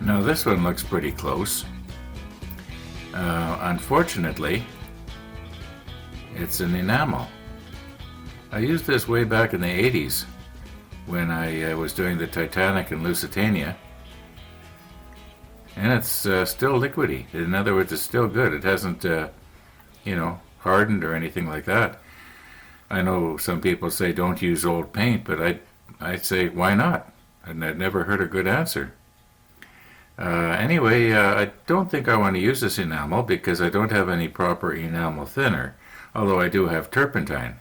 Now this one looks pretty close. Unfortunately, it's an enamel. I used this way back in the 80s when I was doing the Titanic and Lusitania, and it's still liquidy. In other words, it's still good. It hasn't, hardened or anything like that. I know some people say don't use old paint, but I'd say why not? And I'd never heard a good answer. Anyway, I don't think I want to use this enamel because I don't have any proper enamel thinner, although I do have turpentine.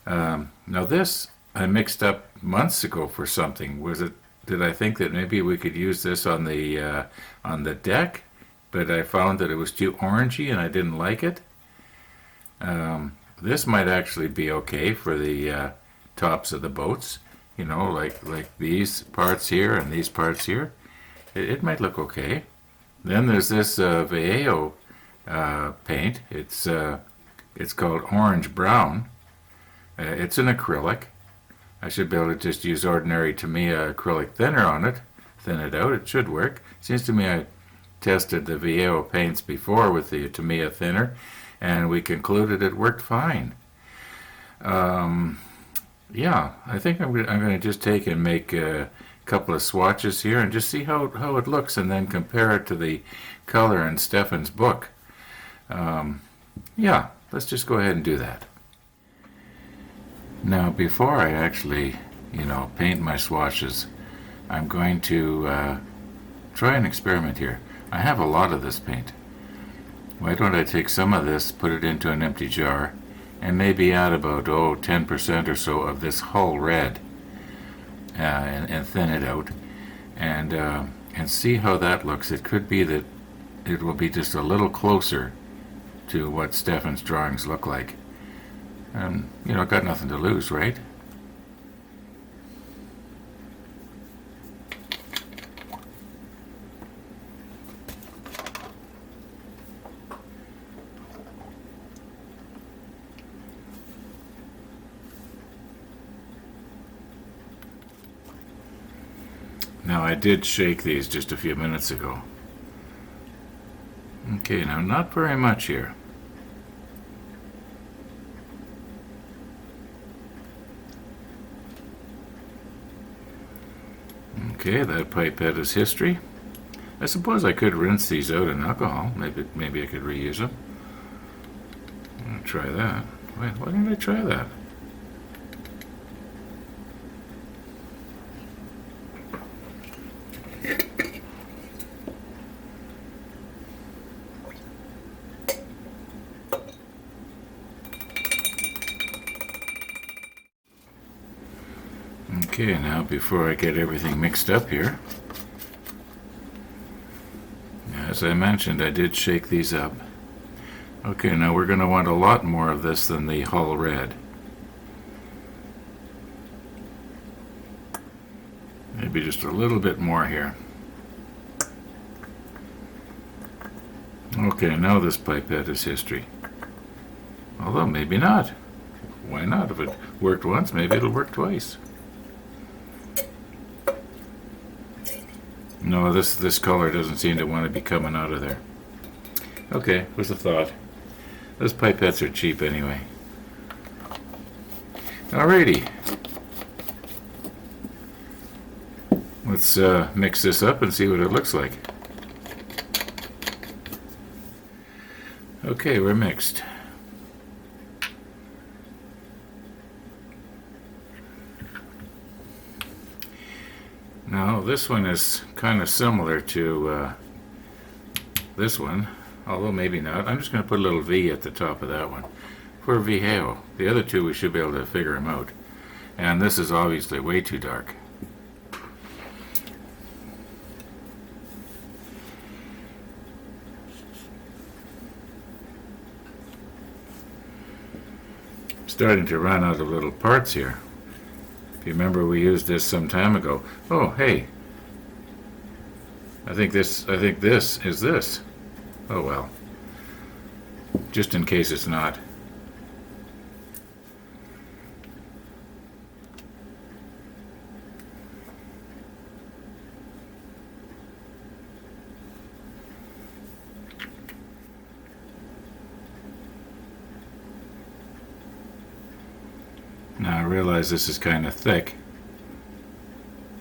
Now this I mixed up months ago for something. Did I think that maybe we could use this on the deck, but I found that it was too orangey and I didn't like it. This might actually be okay for the tops of the boats, like these parts here and these parts here. It might look okay. Then there's this Vallejo paint. It's called Orange Brown. It's an acrylic. I should be able to just use ordinary Tamiya acrylic thinner on it, thin it out. It should work. Seems to me I tested the Vallejo paints before with the Tamiya thinner, and we concluded it worked fine. Yeah, I think I'm going to just take and make couple of swatches here and just see how it looks and then compare it to the color in Stefan's book. Yeah, let's just go ahead and do that. Now before I actually, paint my swatches, I'm going to try an experiment here. I have a lot of this paint. Why don't I take some of this, put it into an empty jar, and maybe add about 10% or so of this Hull Red. And thin it out, and see how that looks. It could be that it will be just a little closer to what Stefan's drawings look like. Got nothing to lose, right? Now I did shake these just a few minutes ago. Okay, now not very much here. Okay, that pipette is history. I suppose I could rinse these out in alcohol. Maybe I could reuse them. I'm gonna try that. Wait, why didn't I try that? Okay, now before I get everything mixed up here, as I mentioned, I did shake these up. Okay, now we're going to want a lot more of this than the Hull Red. Maybe just a little bit more here. Okay, now this pipette is history. Although maybe not. Why not? If it worked once, maybe it'll work twice. No, this color doesn't seem to want to be coming out of there. Okay, was a thought. Those pipettes are cheap anyway. Alrighty. Let's mix this up and see what it looks like. Okay, we're mixed. Now, this one is kind of similar to this one, although maybe not. I'm just going to put a little V at the top of that one for Vallejo. The other two, we should be able to figure them out. And this is obviously way too dark. Starting to run out of little parts here. If you remember, we used this some time ago. Oh, hey. I think this is this. Oh well. Just in case it's not. Now I realize this is kind of thick,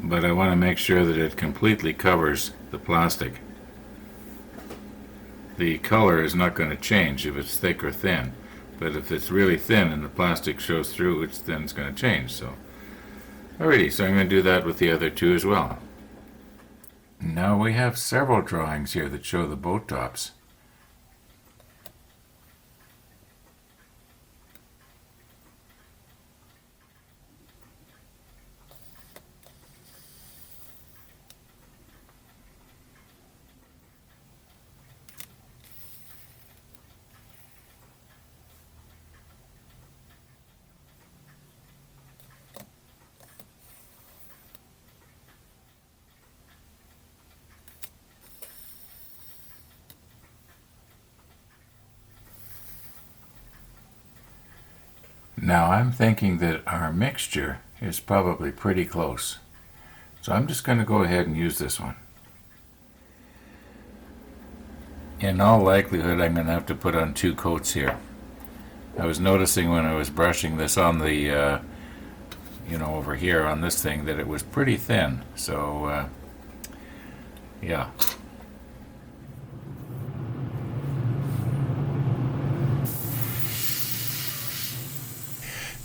but I want to make sure that it completely covers the plastic. The color is not going to change if it's thick or thin, but if it's really thin and the plastic shows through, then it's going to change. So, alrighty, so I'm going to do that with the other two as well. Now we have several drawings here that show the boat tops. Now I'm thinking that our mixture is probably pretty close. So I'm just going to go ahead and use this one. In all likelihood, I'm going to have to put on 2 coats here. I was noticing when I was brushing this on the, over here on this thing, that it was pretty thin. So, yeah.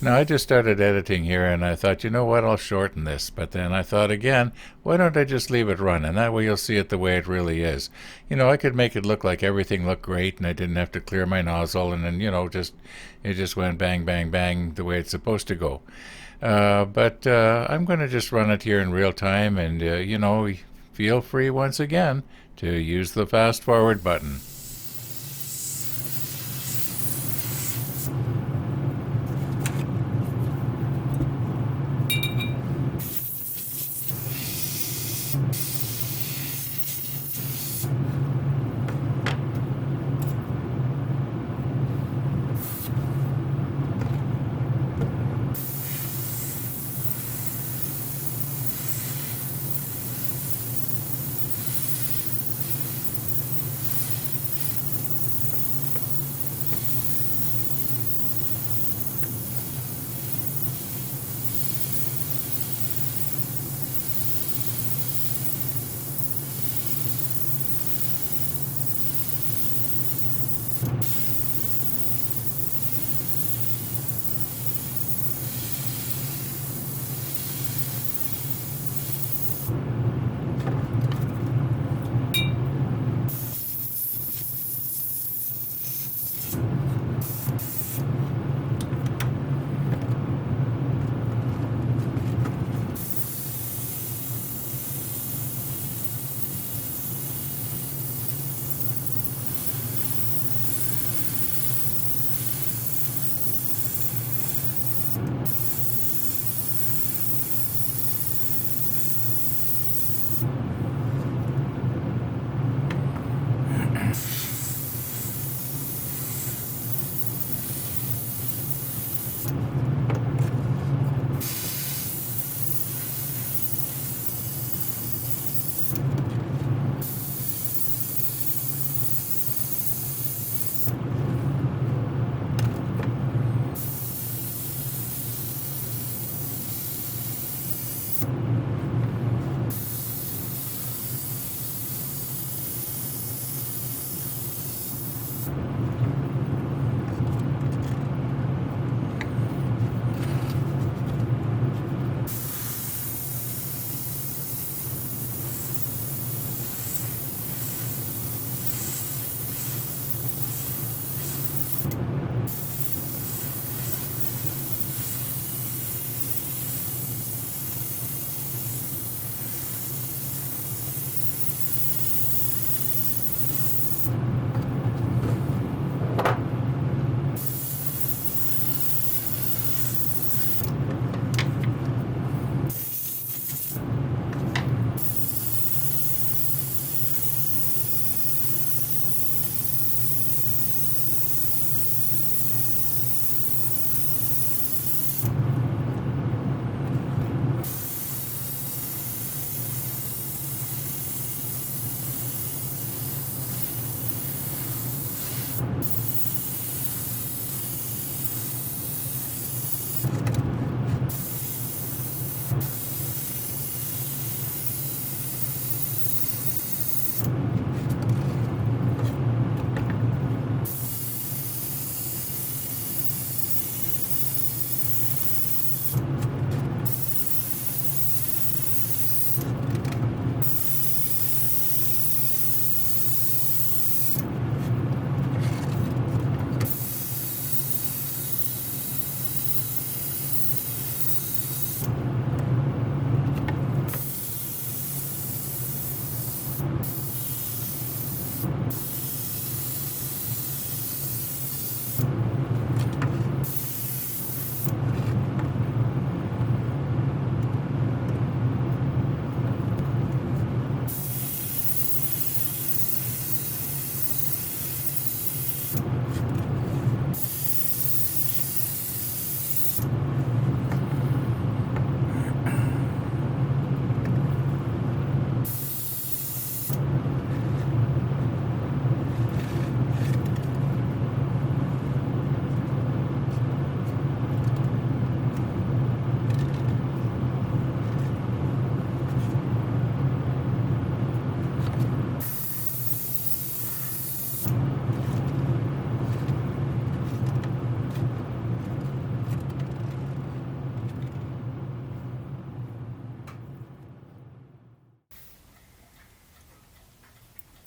Now I just started editing here and I thought, you know what, I'll shorten this. But then I thought again, why don't I just leave it run? And that way you'll see it the way it really is. I could make it look like everything looked great and I didn't have to clear my nozzle and then, it just went bang, bang, bang the way it's supposed to go. But I'm going to just run it here in real time and, feel free once again to use the fast forward button.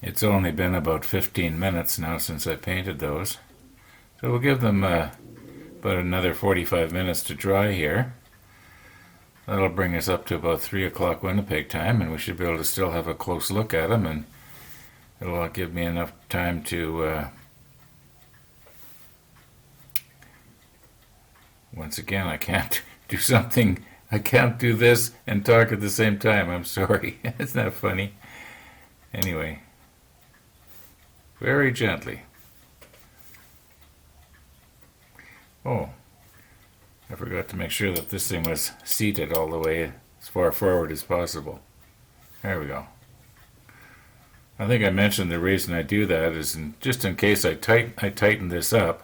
It's only been about 15 minutes now since I painted those. So we'll give them about another 45 minutes to dry here. That'll bring us up to about 3 o'clock Winnipeg time, and we should be able to still have a close look at them, and it'll give me enough time to once again, I can't do something. I can't do this and talk at the same time. I'm sorry. It's not funny. Anyway, very gently. Oh, I forgot to make sure that this thing was seated all the way as far forward as possible. There we go. I think I mentioned the reason I do that is just in case I tighten this up,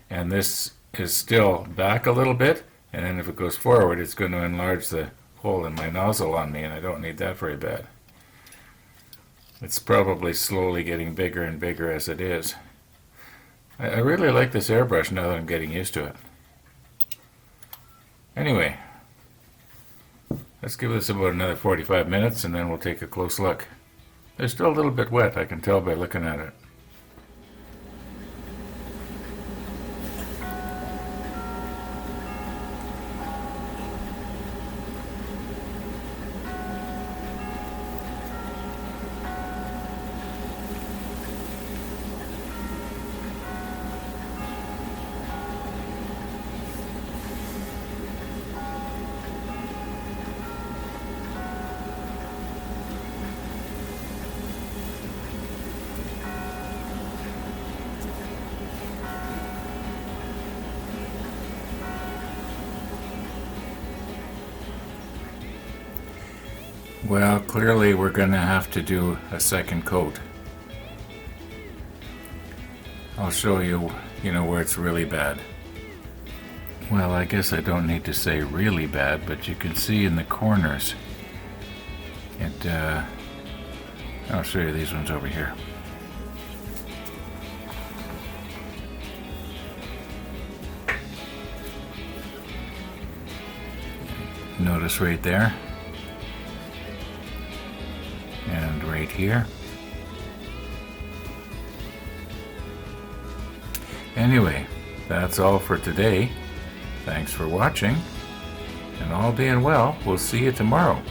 and this is still back a little bit, and then if it goes forward, it's going to enlarge the hole in my nozzle on me, and I don't need that very bad. It's probably slowly getting bigger and bigger as it is. I really like this airbrush now that I'm getting used to it. Anyway, let's give this about another 45 minutes and then we'll take a close look. They're still a little bit wet, I can tell by looking at it. Well, clearly we're going to have to do a second coat. I'll show you, where it's really bad. Well, I guess I don't need to say really bad, but you can see in the corners. I'll show you these ones over here. Notice right there. And right here. Anyway, that's all for today. Thanks for watching, and all being well, we'll see you tomorrow.